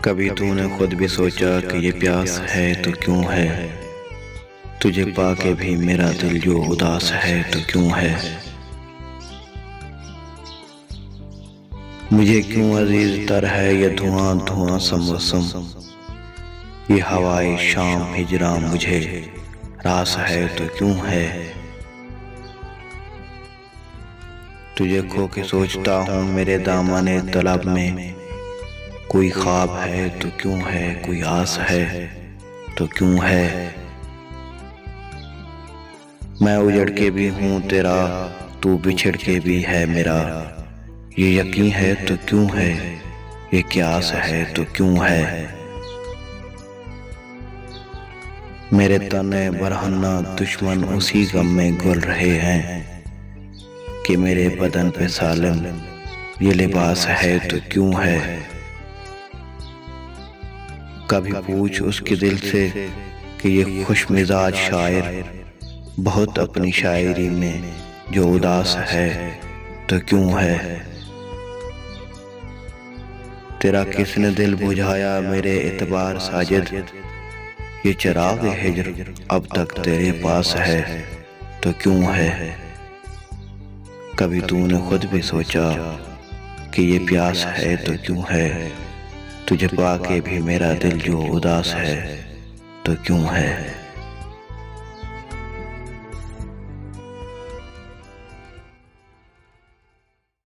कभी तूने खुद भी सोचा कि ये प्यास है तो क्यों है? तुझे पाके भी मेरा दिल जो उदास है तो क्यों है? मुझे क्यों अजीज तर है ये धुआं धुआं सा मौसम, ये हवाए शाम हिजरा मुझे रास है तो क्यों है? तुझे खो के सोचता हूँ मेरे दामने तलब में, कोई ख्वाब है तो क्यों है, कोई आस है तो क्यों है? मैं उजड़ के भी हूँ तेरा, तू बिछड़ के भी है मेरा, ये यकीन है तो क्यों है, ये क्यास है तो क्यों है? मेरे तने बरहन्ना दुश्मन उसी गम में घुल रहे हैं कि मेरे बदन पे सालम ये लिबास है तो क्यों है? कभी पूछ उसके दिल से कि ये खुश मिजाज शायर बहुत अपनी शायरी में जो उदास है तो क्यों है? तेरा किसने दिल बुझाया मेरे एतबार साजिद, ये चिराग हिजर अब तक तेरे पास है तो क्यों है? कभी तूने खुद भी सोचा कि ये प्यास है तो क्यों है? तुझे पाके भी मेरा दिल जो उदास है तो क्यों है?